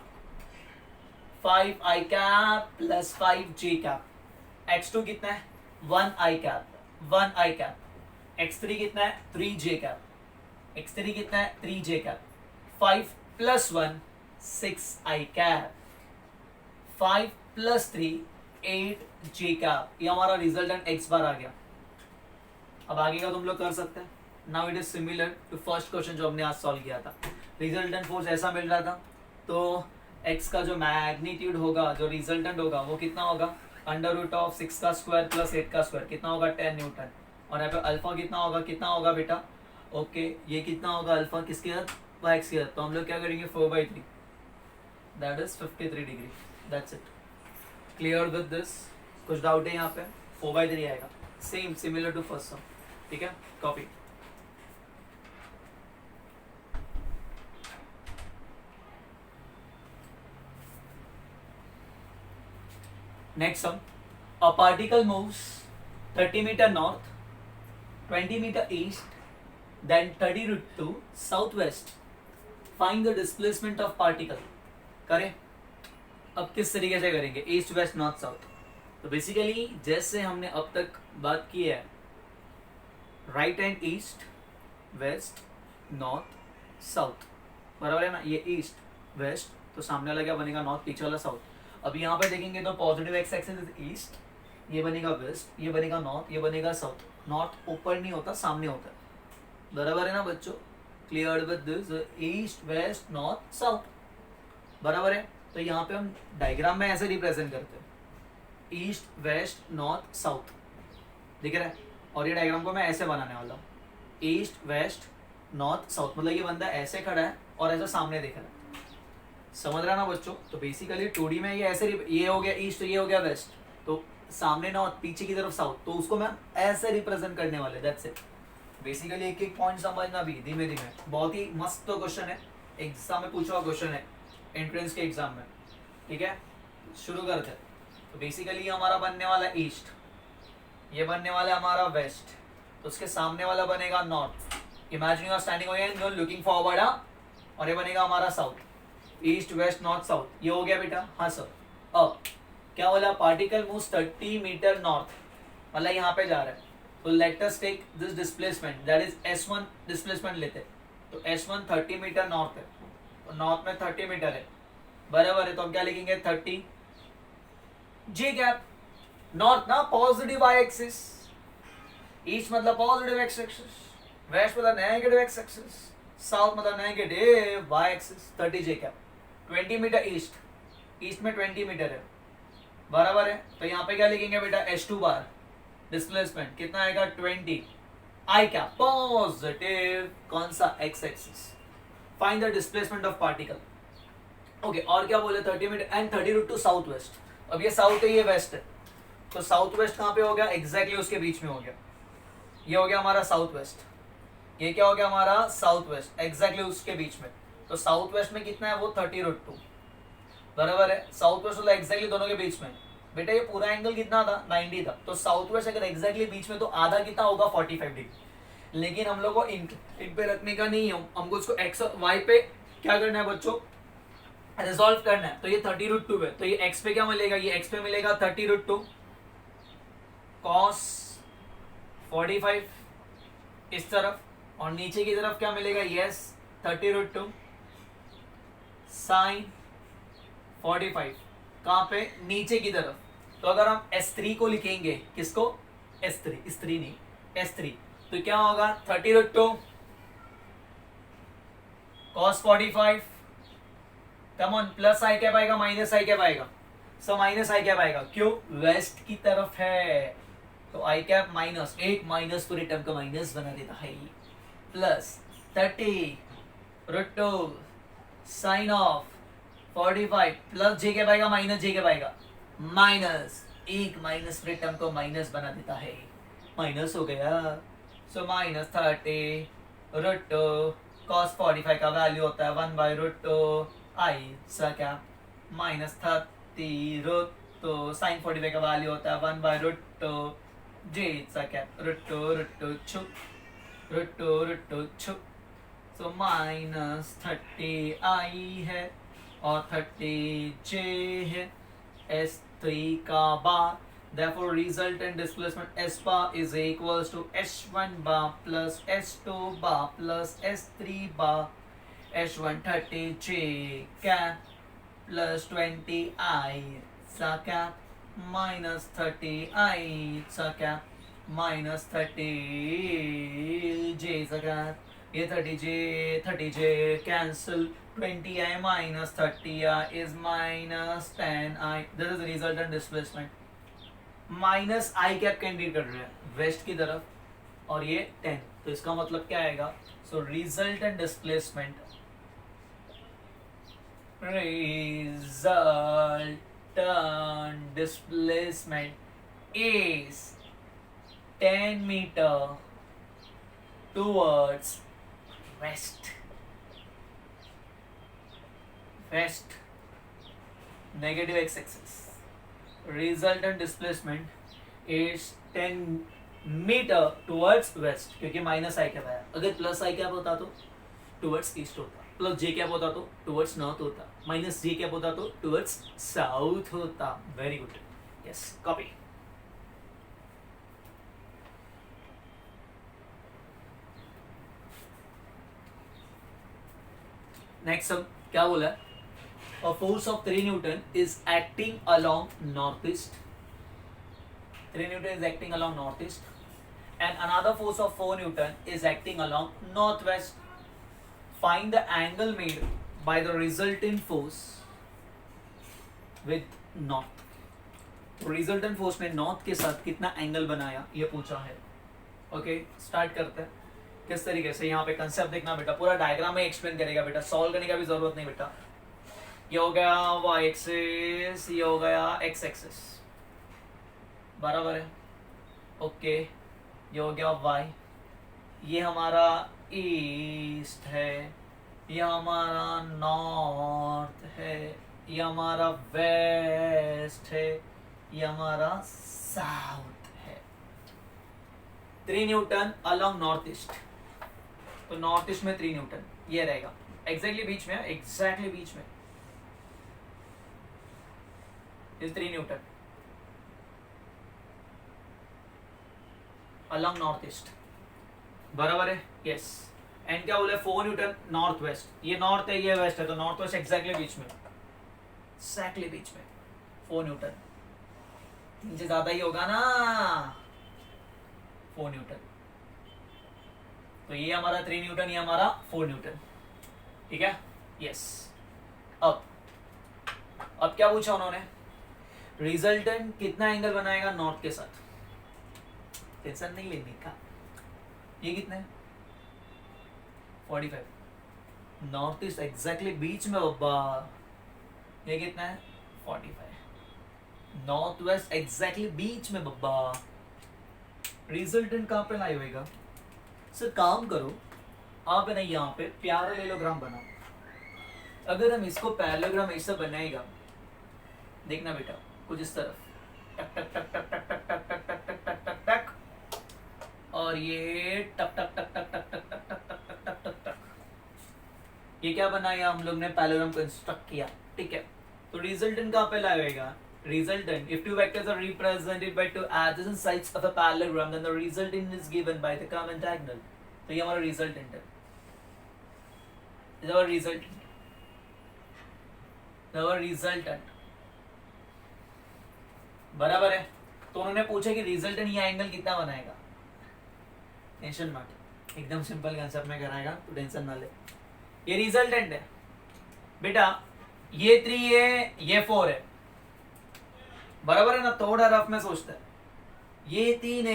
5i cap plus 5j cap. x2 कितना है, 1i cap, 1i cap. x3 कितना है, 3j कैप, x3 कितना है, 3j cap. 5 plus 1 6i cap, 5 plus 3 8j cap. ये हमारा रिजल्टेंट x बार आ गया। अब आगे का तुम लोग कर सकते हैं। Now it is similar to first question जो हमने आज सॉल्व किया था। रिजल्टेंट फोर्स ऐसा मिल रहा था, तो x का जो मैग्नीट्यूड होगा, जो रिजल्टेंट होगा वो कितना होगा, √6 का स्क्वायर प्लस 8 का स्क्वायर, कितना होगा, 10 न्यूटन। और यहाँ पे अल्फा कितना होगा बेटा, ओके ये कितना होगा अल्फा, किसके साथ, x के साथ। तो हम लोग क्या करेंगे, 4/3, that is 53 degree. That's it. Clear with this? कुछ डाउट है यहाँ पे? 4/3 आएगा, सेम सिमिलर टू फर्स्ट सम। ठीक है, copy. Next sum, a particle moves 30 meter north, 20 meter east, then 30√2 southwest. Find the displacement of particle. करें? अब किस तरीके से करेंगे, ईस्ट वेस्ट नॉर्थ साउथ। तो बेसिकली जैसे हमने अब तक बात की है, right hand east west north south, बराबर है ना। ये ईस्ट वेस्ट, तो सामने वाला क्या बनेगा, नॉर्थ, पीछे वाला साउथ। अब यहाँ पे देखेंगे तो positive X axis is east, ये बनेगा वेस्ट, ये बनेगा नॉर्थ, ये बनेगा साउथ। नॉर्थ ऊपर नहीं होता, सामने होता है, बराबर है ना बच्चों। Clear with this? East west north south, बराबर है। तो यहाँ पे हम डायग्राम में ऐसे रिप्रेजेंट करते हैं, ईस्ट वेस्ट नॉर्थ साउथ, दिख रहा है। और ये डायग्राम को मैं ऐसे बनाने वाला हूँ, ईस्ट वेस्ट नॉर्थ साउथ, मतलब ये बंदा ऐसे खड़ा है और ऐसा सामने देख रहा है, समझ रहा ना बच्चों। तो बेसिकली 2D में ये ऐसे, ये हो गया ईस्ट, ये हो गया वेस्ट, तो सामने नॉर्थ, पीछे की तरफ साउथ, तो उसको मैम ऐसे रिप्रेजेंट करने वाले, दैट्स इट। बेसिकली एक एक पॉइंट समझना भी धीमे धीमे, बहुत ही मस्त तो क्वेश्चन है, एग्जाम में पूछा हुआ क्वेश्चन है, एंट्रेंस के एग्जाम में, ठीक है। शुरू करते हैं। तो बेसिकली हमारा बनने वाला ईस्ट, ये बनने वाला हमारा वेस्ट, तो उसके सामने वाला बनेगा north. Imagine you are standing again, you are looking forward, और ये बनेगा हमारा south, east west north south, ये हो गया बेटा। हाँ सर। अब क्या बोला, पार्टिकल मूव्स 30 मीटर नॉर्थ, मतलब यहाँ पे जा रहा है, तो let us take this displacement, that is S1 displacement लेते, तो S1 30 मीटर नॉर्थ है, तो नॉर्थ में 30 मीटर है, बराबर है, तो हम क्या लिखेंगे 30 जे गैप, नॉर्थ ना पॉजिटिव आई एक्सिस, ईस्ट मतलब पॉजिटिव एक्स एक्सिस, वेस्ट मतलब नेगेटिव एक्स एक्सिस, साउथ मतलब नेगेटिव वाई एक्सिस, 30 जे कैप, 20 मीटर ईस्ट, ईस्ट में 20 मीटर है, बराबर है। तो यहाँ पे क्या लिखेंगे बेटा, S2 बार डिस्प्लेसमेंट कितना आएगा 20, आई क्या पॉजिटिव, कौन सा X axis, find the displacement of particle. Okay, और क्या बोले 30 metre and 30 root two south west, अब ये साउथ है ये वेस्ट है, तो साउथ वेस्ट कहाँ पे हो गया, एग्जैक्टली उसके बीच में हो गया, ये हो गया हमारा साउथ वेस्ट, ये क्या हो गया हमारा साउथ वेस्ट, एग्जैक्टली उसके बीच में, तो साउथ वेस्ट में कितना है वो 30 रूट टू, बराबर है। साउथ वेस्ट मतलब एग्जैक्टली दोनों के बीच में, बेटा ये पूरा एंगल कितना था 90 था, तो साउथ वेस्ट अगर एग्जैक्टली बीच में तो आधा कितना होगा 45 डिग्री, लेकिन हम लोग को इन पे रखने का नहीं है, हमको उसको एक्स और वाई पे क्या करना है बच्चों, रिजॉल्व करना है। तो ये 30 रूट टू है, तो ये एक्स पे क्या मिलेगा, ये एक्स पे मिलेगा 30 रूट टू कॉस 45 इस तरफ, और नीचे की तरफ क्या मिलेगा, यस 30 रूट टू साइन 45, कहाँ पे, नीचे की तरफ। तो अगर हम S3 को लिखेंगे, किसको, S3, S3 नहीं S3, तो क्या होगा 30 root two cos 45, come on, plus I क्या पाएगा माइनस आई क्या पाएगा, सो माइनस आई क्या पाएगा, क्यों, वेस्ट की तरफ है, तो आई कैप माइनस, एक माइनस पूरे टर्म का माइनस बना देता है, plus 30 root two sine of 45 plus J के पाएगा माइनस जे के पाएगा माइनस, एक माइनस पूरे टर्म को माइनस बना देता है, माइनस हो गया, so minus 30 root two cos 45 का वैल्यू होता है 1 बाई रूट टू आई सा क्या, माइनस 30 रूट टू साइन 45 का वैल्यू होता है 1 बाई रूट टू जे सा क्या, रूट टू छू रूट टू छू, सो माइनस 30 आई है और 30 जे है, S3 का बार, therefore resultant displacement S bar is equals to S1 bar plus S2 bar plus S3 bar, S1 30 J cap plus 20 I sa cap minus 30 I sa cap minus 30 J sa cap, ये 30J cancel, 20I minus 30I is minus 10I, this is resultant displacement, minus I cap candidate कर रहे हैं वेस्ट की तरफ और ये 10, तो इसका मतलब क्या आएगा, so resultant displacement, is 10 metre towards west, negative X axis, resultant displacement is 10 metre towards west, क्योंकि माइनस आई कैप आया, अगर प्लस आई कैप होता तो टुवर्ड्स ईस्ट होता, प्लस जे कैप होता तो टुवर्ड्स नॉर्थ होता, माइनस जे कैप होता तो टुवर्ड्स साउथ होता। Very good, yes copy. Next सब क्या बोला है, a force of 3 Newton is acting along northeast. 3 Newton is acting along northeast, and another force of 4 Newton is acting along northwest. Find the angle made by the resultant force with north. Resultant force ने north के साथ कितना एंगल बनाया ये पूछा है। ओके, स्टार्ट करते हैं किस तरीके से। यहाँ पे कंसेप्ट देखना बेटा, पूरा डायग्राम में एक्सप्लेन करेगा बेटा, सॉल्व करने का भी जरूरत नहीं बेटा। ये हो गया वाई एक्सिस, ये हो गया एक्स एक्सिस, बराबर है। ओके, ये हो गया वाई, ये हमारा ईस्ट है, ये हमारा नॉर्थ है, ये हमारा वेस्ट है, ये हमारा साउथ है। 3 न्यूटन अलोंग नॉर्थ ईस्ट, तो नॉर्थ ईस्ट में 3 न्यूटन ये रहेगा एग्जैक्टली बीच में, एग्जैक्टली बीच में is 3 Newton along north east, बराबर है। यस, एंड क्या बोले 4 न्यूटन नॉर्थ वेस्ट, ये नॉर्थ है ये वेस्ट है, तो नॉर्थ वेस्ट एग्जैक्टली बीच में, एग्जैक्टली बीच में 4 न्यूटन, नीचे ज्यादा ही होगा ना 4 न्यूटन, तो ये हमारा 3 न्यूटन, ये हमारा 4 न्यूटन, ठीक है। यस, अब क्या पूछा उन्होंने, रिजल्टेंट कितना एंगल बनाएगा नॉर्थ के साथ, टेंशन नहीं लेने का। ये कितना है 45, नॉर्थ ईस्ट एग्जैक्टली बीच में बब्बा, ये कितना है 45, नॉर्थ वेस्ट एग्जैक्टली बीच में बब्बा। रिजल्टेंट कहां पे लाई होएगा सर, काम करो आप है ना, यहाँ पे पैरेललोग्राम बनाओ। अगर हम इसको पैरेललोग्राम ऐसा बनाएगा, देखना बेटा कुछ इस तरफ, टक टक टक टक टक टक टक टक टक टक टक टक टक, और ये टक टक टक टक टक टक टक टक टक टक टक टक टक, ये क्या बनाया हम लोग ने, पैरेललोग्राम कंस्ट्रक्ट किया, ठीक है। तो रिजल्टेंट कहाँ पे लाएगा, resultant, if two vectors are represented by two adjacent sides of a parallelogram, then the resultant is given by the common diagonal. तो ये हमारा resultant है, our resultant, our resultant, बराबर है। तो उन्होंने पूछा कि रिजल्टेंट ये एंगल कितना बनाएगा, टेंशन मत, एकदम सिंपल कंसेप्ट में कराएगा, तो टेंशन ना ले। ये रिजल्टेंट है बेटा, ये 3 है, ये 4 है, बराबर है ना, थोड़ा रफ में सोचता है, ये 3 है,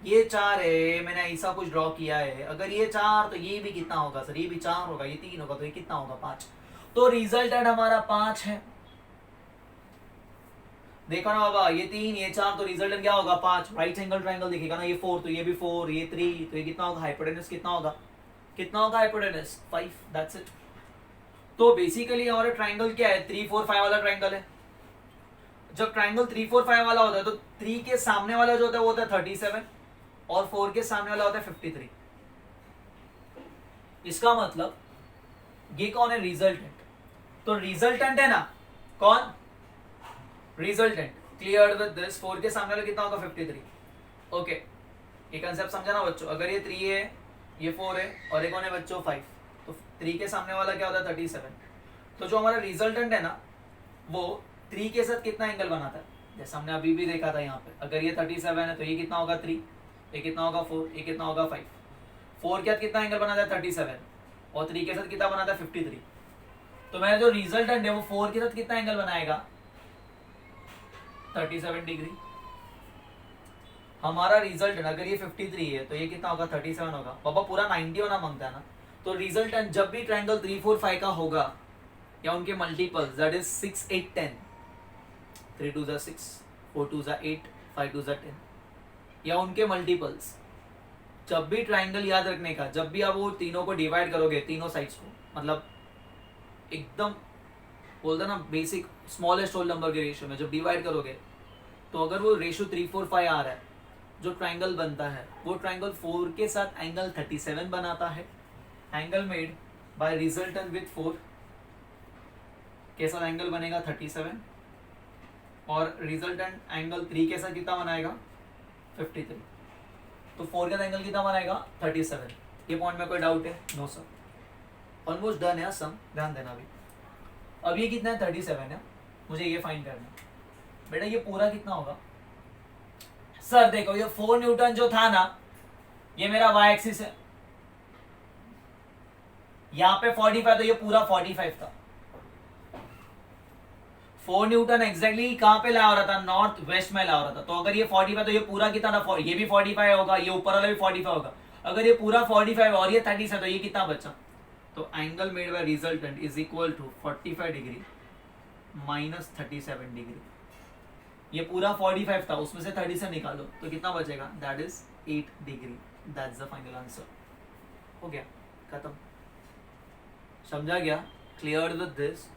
ये 4 है, मैंने ऐसा कुछ ड्रॉ किया है, अगर ये 4 तो ये भी कितना होगा सर, ये भी 4 होगा, ये 3 होगा, तो ये कितना होगा 5, तो रिजल्टेंट हमारा 5 है। देखो ना बाबा, ये 3 ये 4, तो रिजल्टेंट क्या होगा 5, राइट एंगल ट्रायंगल दिखेगा ना, ये 4 तो ये भी 4, ये 3 तो ये कितना होगा, हाइपोटेनस कितना होगा, हाइपोटेनस 5, दैट्स इट। तो बेसिकली हमारा ट्रायंगल क्या है, 3 4 5 वाला ट्रायंगल है। जब ट्रायंगल 3 4 5 वाला होता है, तो 3 के सामने वाला जो होता है वो होता है 37, और 4 के सामने वाला होता है 53। इसका मतलब ये कौन है, रिजल्टेंट, तो रिजल्टेंट है ना, कौन, रिजल्टेंट, क्लियर विद दिस, 4 के सामने वाला कितना होगा 53। ओके, ये कंसेप्ट समझा ना बच्चों, अगर ये 3 है, ये 4 है, और एक कौन है बच्चों 5, तो 3 के सामने वाला क्या होता है 37। तो जो हमारा रिजल्टेंट है ना, वो 3 के साथ कितना एंगल बनाता है, जैसे हमने अभी भी देखा था यहाँ पे, अगर ये 37 है तो ये कितना होगा 3, ये कितना होगा 4, ये कितना होगा 5, 4 के साथ कितना एंगल बनाता है 37, और 3 के साथ कितना बनाता है 53। तो मेरा जो रिजल्टेंट है वो 4 के साथ कितना एंगल बनाएगा 37 डिग्री। हमारा रिजल्टेंट अगर ये 53 है तो ये कितना होगा 37 होगा, बाबा पूरा 90 होना मांगता है ना। तो रिजल्टेंट जब भी ट्रायंगल 3 4 5 का होगा, या उनके मल्टीपल्स, दैट इज 6 8 10, 3 2 6, 4 2 8, 5 2 10, या उनके मल्टीपल्स, जब भी ट्रायंगल याद रखने का, जब भी आप वो तीनों को डिवाइड करोगे, तीनों साइड्स को, मतलब एकदम बोलते ना बेसिक स्मॉलेस्ट होल नंबर के रेशियो में जब डिवाइड करोगे, तो अगर वो रेशियो 3 4 5 आ रहा है, जो ट्रायंगल बनता है वो ट्रायंगल 4 के साथ एंगल 37 बनाता है, angle made by resultant with 4 के साथ एंगल बनेगा 37, और रिजल्टेंट एंगल 3 के साथ कितना बनाएगा 53। तो 4 के साथ एंगल कितना बनाएगा 37। ये पॉइंट में कोई डाउट है, नो सर, ऑलमोस्ट डन है सम, ध्यान देना अभी। अब ये कितना है 37 है, मुझे ये फाइंड करना है बेटा, ये पूरा कितना होगा सर, देखो ये 4 न्यूटन जो था ना, ये मेरा y एक्सिस है, यहाँ पे 45, तो ये पूरा 45 था। 4 न्यूटन एग्जैक्टली कहां पे ला हो रहा था, नॉर्थ वेस्ट में ला हो रहा था। तो अगर ये 45 तो ये पूरा कितना था, ये भी 45 होगा, ये ऊपर वाला भी 45 होगा। अगर ये पूरा 45 और ये 30 है तो ये कितना बचा, तो angle made by resultant is equal to 45 degree minus 37 degree. ये पूरा 45 था, उसमें से 37 निकालो तो कितना बचेगा, that is 8 degree. That's the final answer. हो गया, खत्म, समझा गया, क्लियर विद दिस।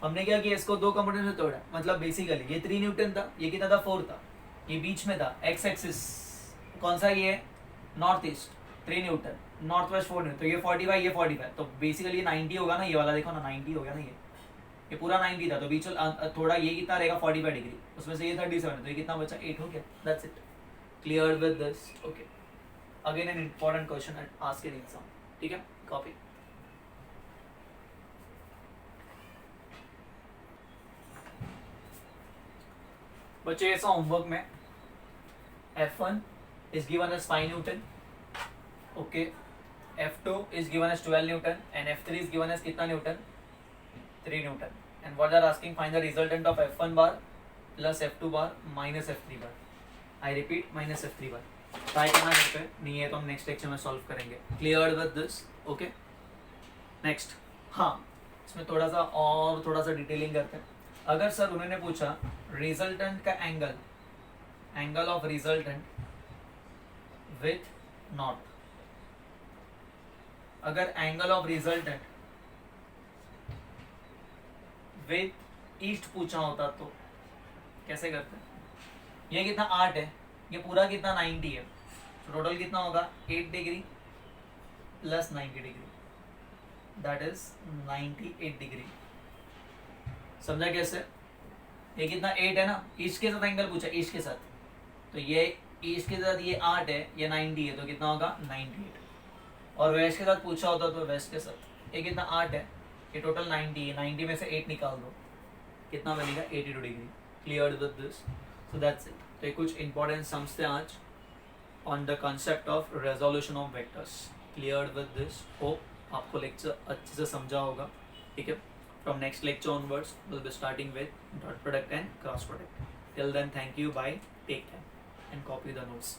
हमने क्या किया, इसको 2 कंपोनेंट में तोड़ा, मतलब बेसिकली ये 3 न्यूटन था, ये कितना था, 4 था, ये बीच में था, एक्स एक्सिस कौन सा, ये north east 3 Newton, north west 4 Newton, तो ये 45, ये 45, तो बेसिकली ये 90 होगा ना, ये वाला देखो ना 90 हो गया ना, ये पूरा 90 था, तो बीच थोड़ा ये कितना रहेगा 45 डिग्री, उसमें से ये 37 है, तो ये कितना बचा, 8 हो गया। That's it, clear with this. Okay, again an important question asked in exam, ठीक है, कॉपी। बच्चे ऐसा होमवर्क में F1 is given as 5 Newton, okay, F2 is given as 12 Newton and F3 is given as कितना Newton, 3 Newton, and what they are asking, find the resultant of F1 bar plus F2 bar minus F3 bar। I repeat, minus F3 bar। Try करना घर पे, नहीं है तो हम नेक्स्ट लेक्चर में सॉल्व करेंगे। Clear with this, okay. Next, हाँ, इसमें थोड़ा सा डिटेलिंग करते हैं। अगर सर उन्होंने पूछा रिजल्टेंट का angle of resultant with north, अगर angle of resultant with east पूछा होता तो कैसे करते हैं। ये कितना 8 है, ये पूरा कितना 90 है, तो टोटल कितना होगा 8 degree plus 90 degree, that is 98 degree. समझा कैसे, ये कितना 8 है ना, ईस्ट के साथ एंगल पूछा, ईस्ट के साथ, तो ये ईस्ट के साथ ये 8 है, ये 90 है, तो कितना होगा 98। और वेस्ट के साथ पूछा होता तो वेस्ट के साथ, ये कितना 8 है, ये टोटल 90 है, 90 में से 8 निकाल दो, कितना बनेगा 82 degree. Clear with this, so that's it. तो ये कुछ इंपॉर्टेंट सम्स थे आज on the concept of resolution of vectors. Clear with this, hope आपको लेक्चर अच्छे से समझा होगा, ठीक है। From next lecture onwards, we'll be starting with dot product and cross product. Till then, thank you, bye, take care, and copy the notes.